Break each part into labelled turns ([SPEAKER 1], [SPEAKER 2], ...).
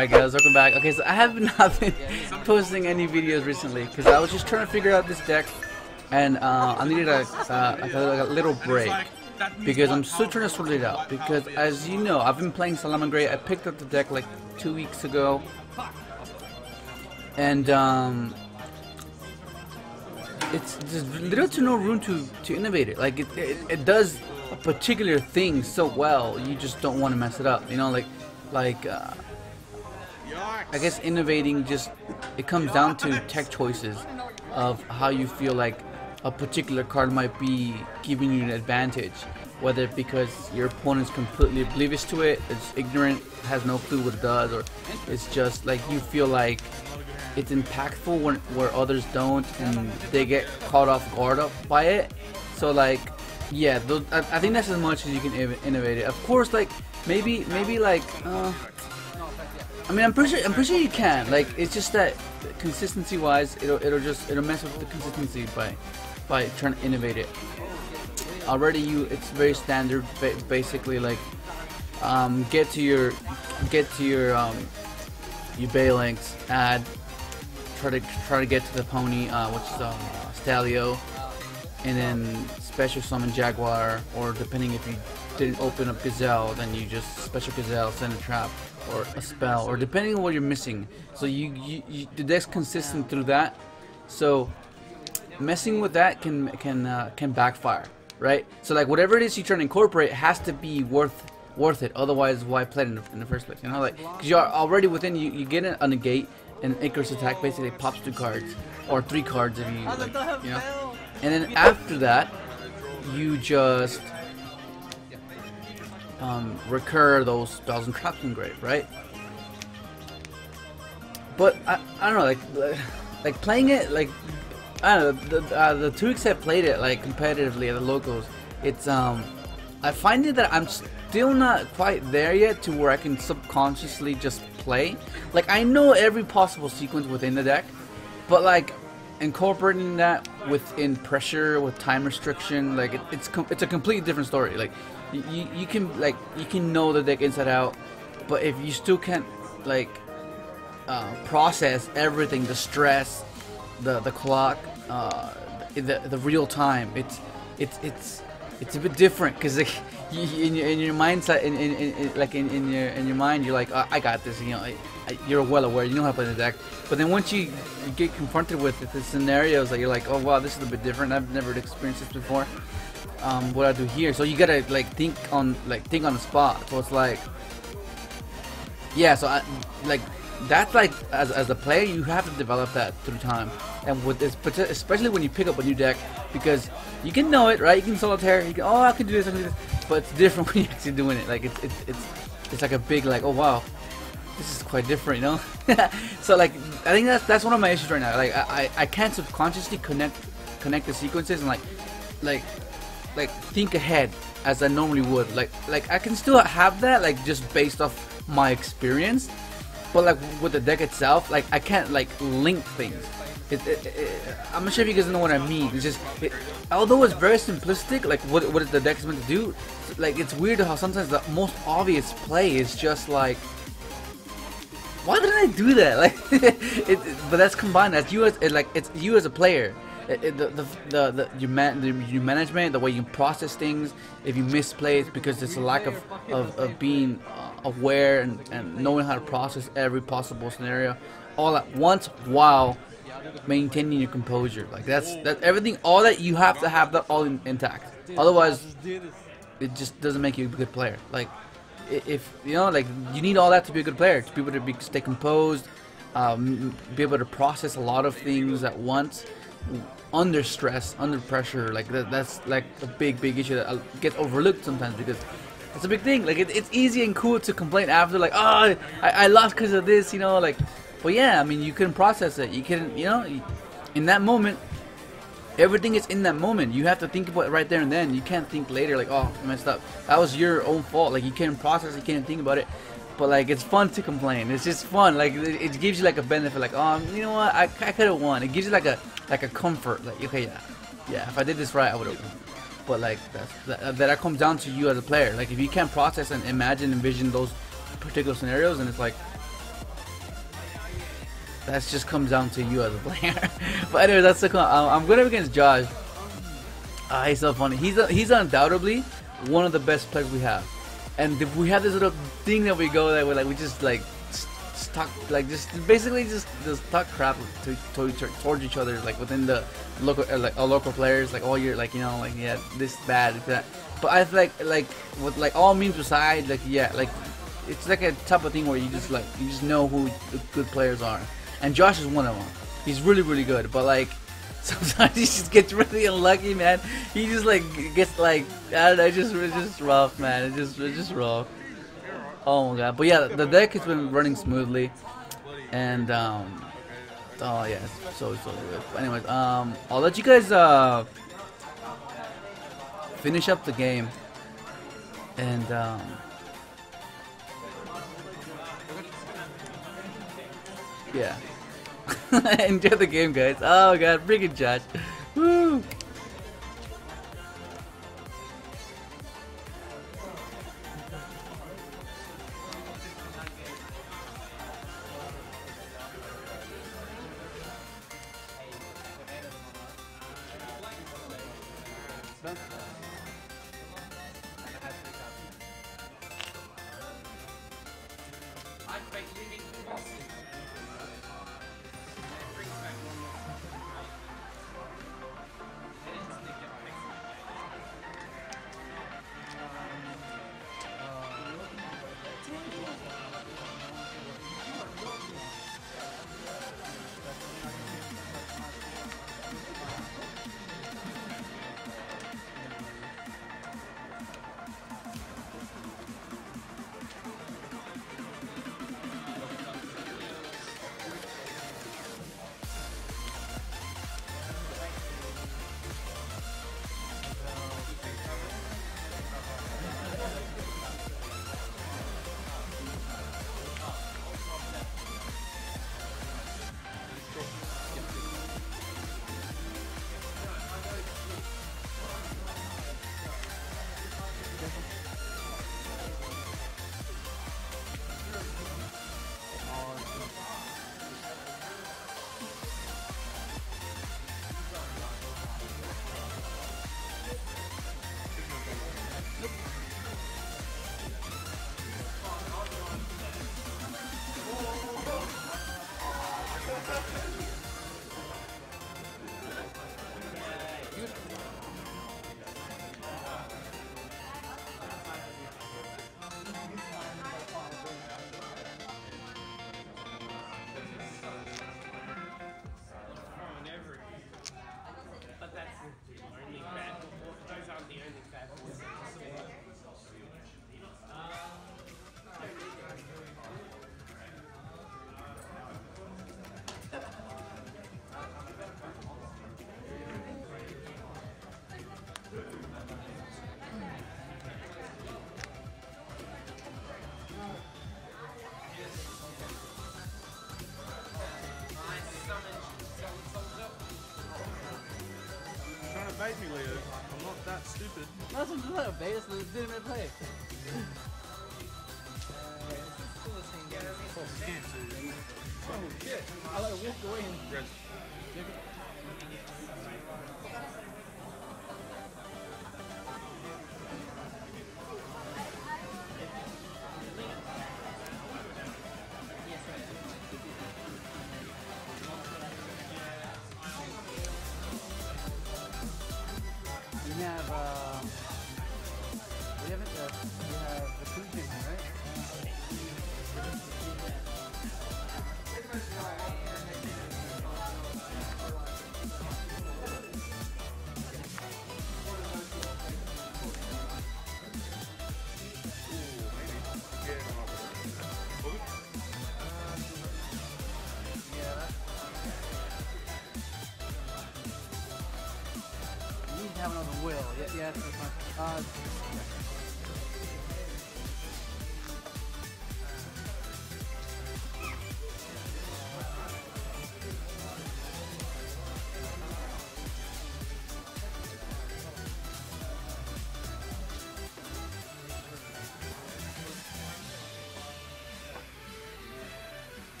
[SPEAKER 1] Alright guys, welcome back. Okay, so I have not been posting any videos recently because I was just trying to figure out this deck, and I needed a little break because I'm still trying to sort it out. Because as you know, I've been playing Salamangreat. I picked up the deck like 2 weeks ago, and it's there's little to no room to innovate it. Like it does a particular thing so well, you just don't want to mess it up. You know, like I guess innovating just, it comes down to tech choices of how you feel like a particular card might be giving you an advantage, whether because your opponent's completely oblivious to it, it's ignorant, has no clue what it does, or it's just like you feel like it's impactful where others don't and they get caught off guard up by it. So like, yeah, I think that's as much as you can innovate it. Of course, like maybe like I mean, I'm pretty sure you can. Like, it's just that consistency wise, it'll mess with the consistency by trying to innovate it. Already it's very standard, basically like get to your Balinks, add, try to get to the pony, which is Stalio, and then special summon Jaguar, or depending if you didn't open up Gazelle, then you just special Gazelle, send a trap or a spell, or depending on what you're missing. So the deck's consistent through that. So messing with that can backfire, right? So like whatever it is you try to incorporate has to be worth it. Otherwise, why play it in the first place? You know, like because you're already within. You get a negate, and Icarus attack basically pops 2 cards or 3 cards if you like, you know. And then after that, you just recur those spells and traps in grave, right? But I don't know, like playing it, like I don't know, the 2 weeks I played it like competitively at the locals, it's I find it that I'm still not quite there yet to where I can subconsciously just play. Like I know every possible sequence within the deck, but like incorporating that within pressure with time restriction, like it's a completely different story. Like you can know the deck inside out, but if you still can't like process everything, the stress, the clock, the real time, it's a bit different because like in your mindset, in your mind, you're like, oh, I got this, you know, you're well aware, you know how to play the deck. But then once you get confronted with the scenarios that you're like, oh wow, this is a bit different, I've never experienced this before, what I do here. So you gotta like think on the spot. So it's like, yeah, so that's like as a player, you have to develop that through time. And with this, especially when you pick up a new deck, because you can know it, right? You can solitaire, you can, oh, I can do this, I can do this, but it's different when you're actually doing it. Like it's like a big, like, oh wow, this is quite different, you know. So like I think that's one of my issues right now. Like I can't subconsciously connect the sequences and like think ahead as I normally would. Like I can still have that, like just based off my experience, but like with the deck itself, like I can't like link things. I'm not sure if you guys know what I mean. It's just, although it's very simplistic, like what the deck is meant to do, like it's weird how sometimes the most obvious play is just like, why didn't I do that? Like, but that's combined. That's you as like it's you as a player. Your management, the way you process things. If you misplay it because there's a lack of being aware and knowing how to process every possible scenario all at once while maintaining your composure. Like that's everything. All that you have to have that all intact. Otherwise, it just doesn't make you a good player. Like if you know, like you need all that to be a good player, to be able to stay composed, be able to process a lot of things at once, under stress, under pressure. Like that's like a big issue that gets overlooked sometimes because it's a big thing. Like it's easy and cool to complain after, like, oh, I lost because of this, you know, like. But yeah, I mean, you can process it. You can, you know, in that moment, everything is in that moment. You have to think about it right there and then. You can't think later, like, oh, I messed up. That was your own fault. Like, you can't process, you can't think about it. But like, it's fun to complain. It's just fun. Like, it gives you like a benefit. Like, oh, you know what? I could have won. It gives you like a comfort. Like, okay, yeah. If I did this right, I would have won. But like, that comes down to you as a player. Like, if you can't process and envision those particular scenarios, and it's like, that just comes down to you as a player. But anyway, that's the I'm going up against Josh. He's so funny. He's undoubtedly one of the best players we have. And if we have this little thing that we go that we just like talk like just basically just talk crap towards each other, like within the local like local players, like all your like like yeah, this bad that. But I feel like with like all memes aside, like yeah, like it's like a type of thing where you just know who the good players are, and Josh is one of them. He's really good, but like sometimes he just gets really unlucky, man. He just like gets like I don't know, it's just rough, man. It's just rough. Oh my god, but yeah, the deck has been running smoothly, and oh yeah, it's so good. But anyways, I'll let you guys finish up the game, and yeah, enjoy the game, guys. Oh god, freaking Josh, woo!
[SPEAKER 2] Bait me, Leo. I'm not that stupid.
[SPEAKER 1] That's not a bait, it's a legitimate play. Oh shit, I like walked away and...
[SPEAKER 2] Red.
[SPEAKER 1] We have the food chicken, right? We need to have another wheel. Yeah, that's fine.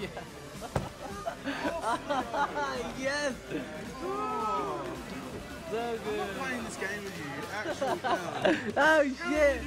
[SPEAKER 1] Yeah. Yes. So
[SPEAKER 2] I'm not
[SPEAKER 1] good.
[SPEAKER 2] playing this game with you. You actual clown.
[SPEAKER 1] Oh shit.